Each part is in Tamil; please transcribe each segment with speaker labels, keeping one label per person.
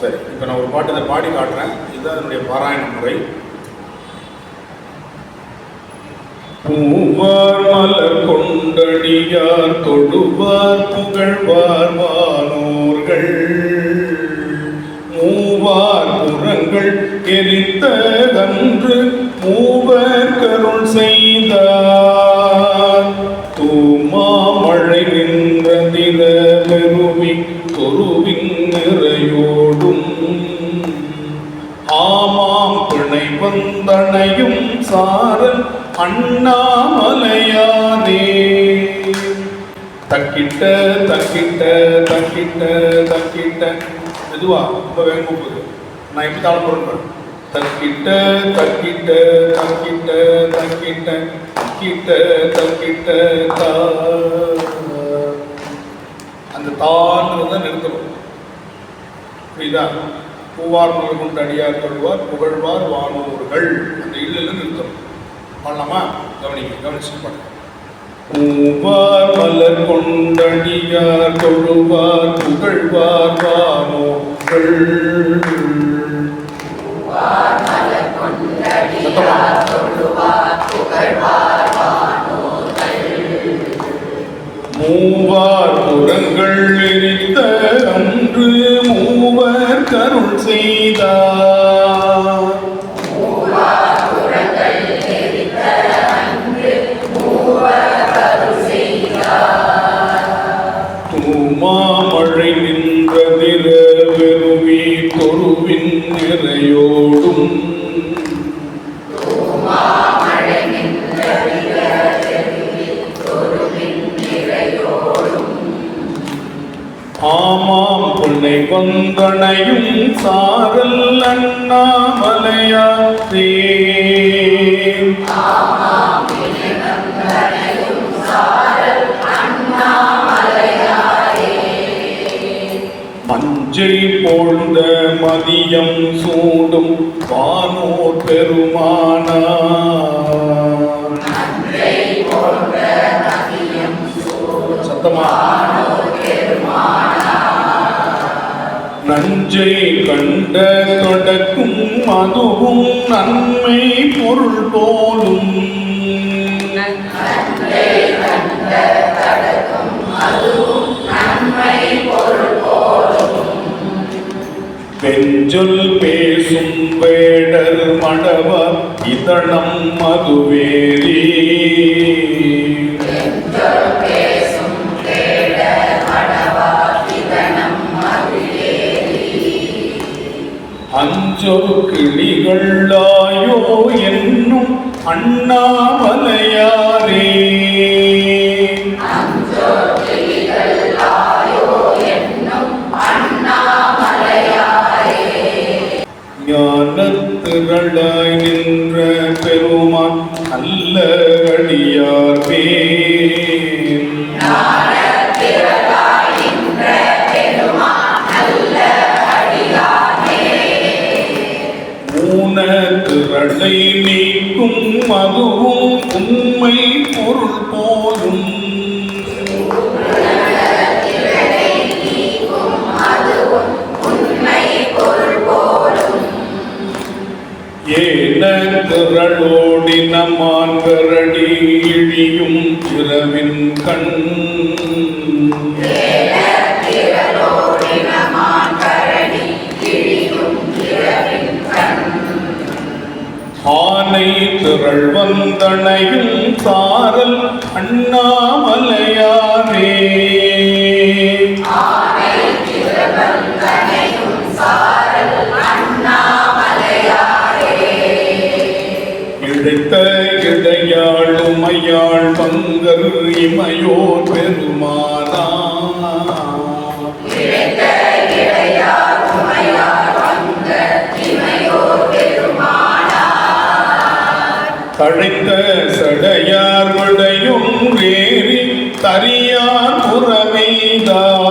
Speaker 1: சரி, இப்போ நான் ஒரு பாட்டு இதை பாடி காட்டுறேன். இதுதான் அதனுடைய பாராயண முறை. பூவார் மலர் கொண்டடியார் தொழுவார் புகழ்வார் வானோர்கள் மூவார் புறங்கள் எரித்தகன்று மூவர் கருள் செய்தார் தூமாமழை நின்ற திர பெருவி தொருவின் நிறையோடும் ஆமாம் பிணை வந்தனையும் சாரல் அண்ணாமலையானே. தக்கிட்ட தக்கிட்ட தக்கிட்ட தக்கிட்ட மெதுவா ரொம்ப வேகமாக போகுது. நான் எப்படி தாளம் போடுறேன்? தக்கிட்ட தக்கிட்ட தக்கிட்ட தக்கிட்ட தக்கிட்ட தக்கிட்ட தா. அந்த தான்றது தான் நிறுத்தணும். புரியுதா? பூவார் மலர் கொண்டு அடியார் தொழுவார் புகழ்வார் வானோர்கள் அந்த இல்லைன்னு நிறுத்தணும். பண்ணலாமா? கவனிச்சு பாருங்க. பூவார் மலர் கொண்டடியார் தொழுவார் புகழ்வார் வானோர்கள் மூவார் புறங்கள் எரித்த அன்று மூவர் கருள் செய்தார் தூமாமழை நின்ற நிற வெறுவி தொருவின் நிறையோடும் ஆமாம் பொன்னை வந்தனையும் சாரல் அண்ணாமலையாரே. மஞ்சை போழ்ந்த மதியம் சூடும் வானோர் பெருமானார். சத்தமா நஞ்சை கண்ட தொடக்கும் அதுவும் நன்மை பொருள் போலும் பெஞ்சொல் பேசும் வேடர் மடவர் இதனம் மதுவேரி அஞ்சொரு கிளிகளாயோ என்னும் அண்ணாமலையாரே. ஞானத்திரளாய் நின்ற பெருமான் நல்ல அடியார் பேர் ஊனத்திரளை நீக்கும் அதுவும் உண்மை பொருள் போலும் ஏன திரளோடின மான்கரடி இழியும் இரவின் கண் ஆனை திரள் வந்தனையும் சாரல் அண்ணாமலையாரே. இழைத்த இடையாளுமையாள் பங்கர் இமையோர் பெருமானா தழைத்த சடையார் விடையும் வேறி தரியார் புறமெய்தார்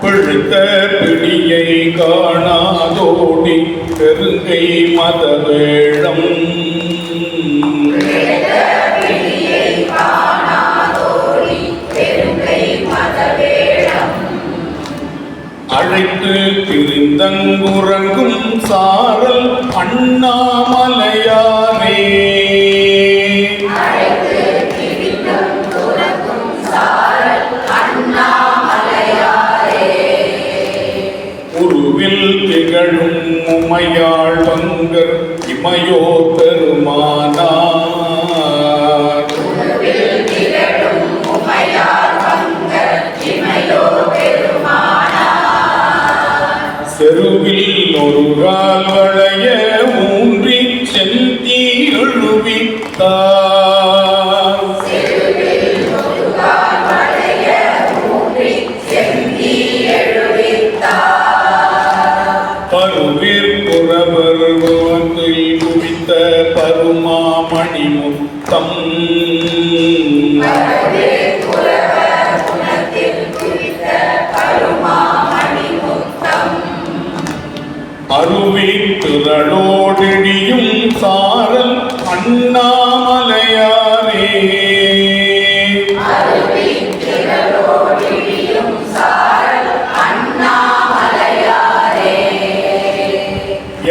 Speaker 1: பிழைத்த பிடியை காணாதோடி பெருங்கை மதவேழம் பிதங்குறங்கும் சாரல் அண்ணாமலையாரே உருவில் திகழும் உமையாள் பங்கர் இமையோ பெருமானார் செருவில் ஒரு கால் வளைய ஊன்றி செந்தி எழுவித்தார் பருவிற் புறவர் குவித்த பருமாமணி முத்தம் அருவித்திரளோடியும் சாரல் அண்ணாமலையாரே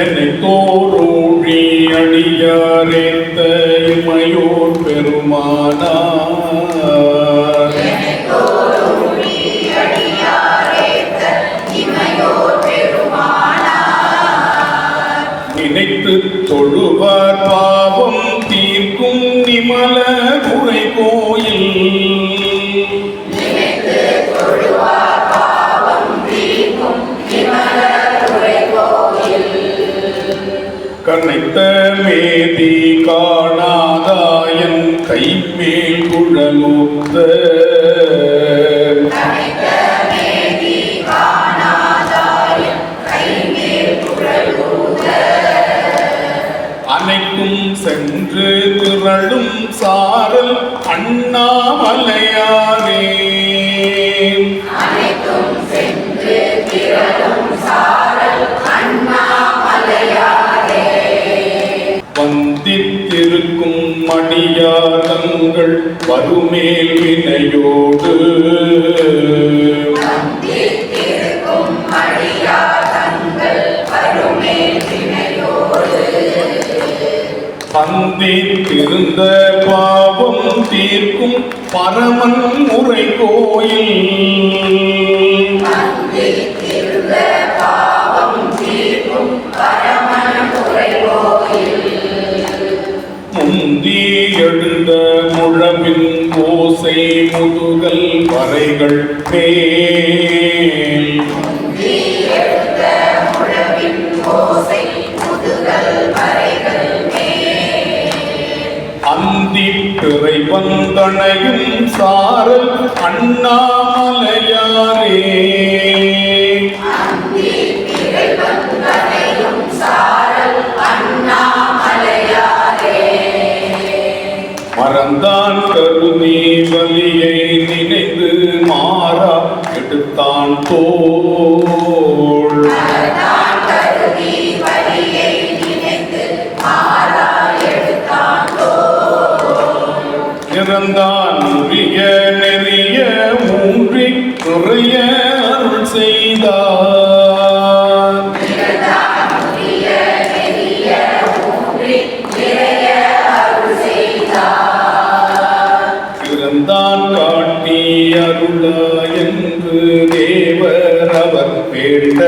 Speaker 1: என்னை தோறூழி அடியாரேத்த இமையோர் பெருமானார் நினைத்து தொழுவார் பாவம் தீர்க்கும் நிமல குறை கோயில் கண்ணைத்த மேதி காணாதாயன் கைமேல் குழலூத்த அனைக்கும் சென்று திரளும் சாரல் அண்ணாமலையாரே வந்தித்திருக்கும் மணியாதங்கள் வருமேல் வினையோடு பந்தித்திருந்த பாவம் தீர்க்கும் பரமன் முறை கோயில் முந்தி எழுந்த முழவின் ஓசை முதுகல் வரைகள் மேல் அந்தி பிறை வந்தனையும் சாரல் அண்ணாமலையாரே மறந்தான் கருணி வலியை நினைந்து மாறா எடுத்தான் தோள் இறந்தான் உரிய நெறிய ஊன்றி நிறைய அருள் செய்தார் இறந்தான் காட்டி அருளா என்று தேவர் அவர் வேண்ட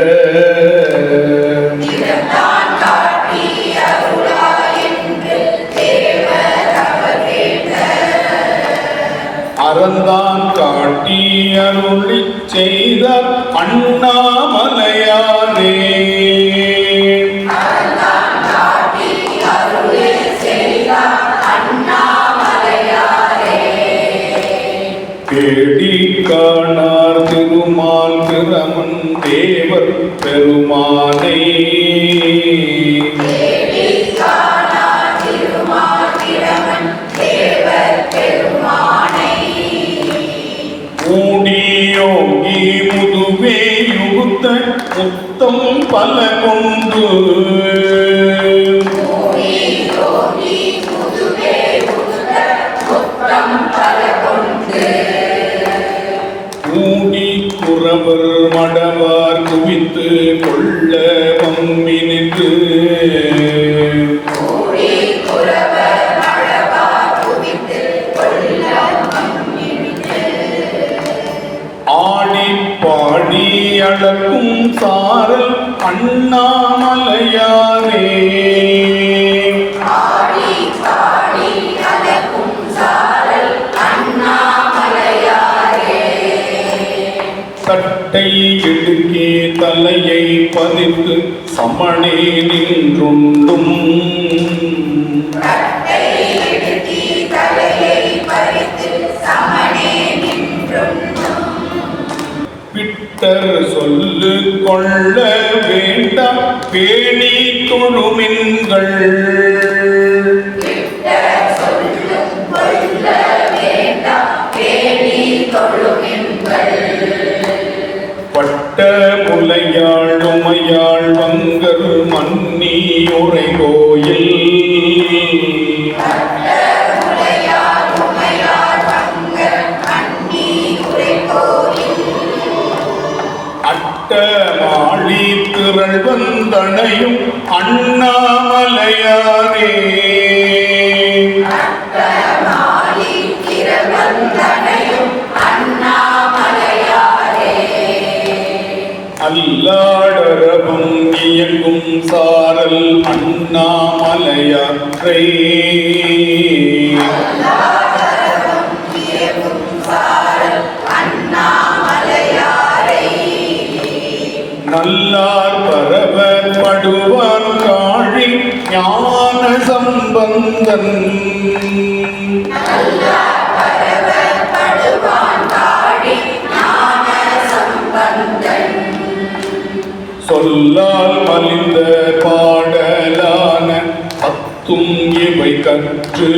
Speaker 1: அறந்தான் காட்டி அருளிச் செய்த அண்ணாமலையாரே தேடி காணார் திருமால் பிரமன் தேவர் பெருமானை யோகி முதுவே யுகுத்த முத்தம் பல கொண்டு ஊடி குறவர் மடவார் குவித்து கொள்ள வம்மி நின்று ஆடி பாடி அளக்கும் சாரல் அண்ணாமலையாரே தட்டை இடுக்கி தலையை பதித்து சமணே நின்றுண்டும் பிட்டர் சொல்லு கொள்ள வேண்டாம் பேணி தொழுமின்கள் பட்ட முலையாளுமையாள் வங்கர் மன்னி உரை கோயில் அட்ட மாளி திரள் வந்தனையும் அண்ணாமலையாரே அல்லாடரபம் இயங்கும் சாரல் அண்ணாமலையாற்றை நல்லார் பரவப்படுவான் காழி ஞான சம்பந்தன் சொல்லால் மலிந்த பாடலான பத்தும் இவை கற்று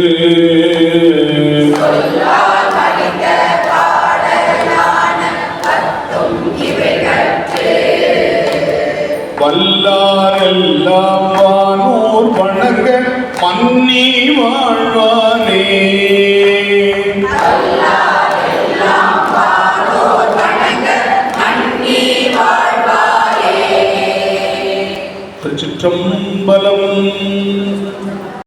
Speaker 1: வல்லாரெல்லாம் வானோர் வணங்க மன்னி வாழ்வானே.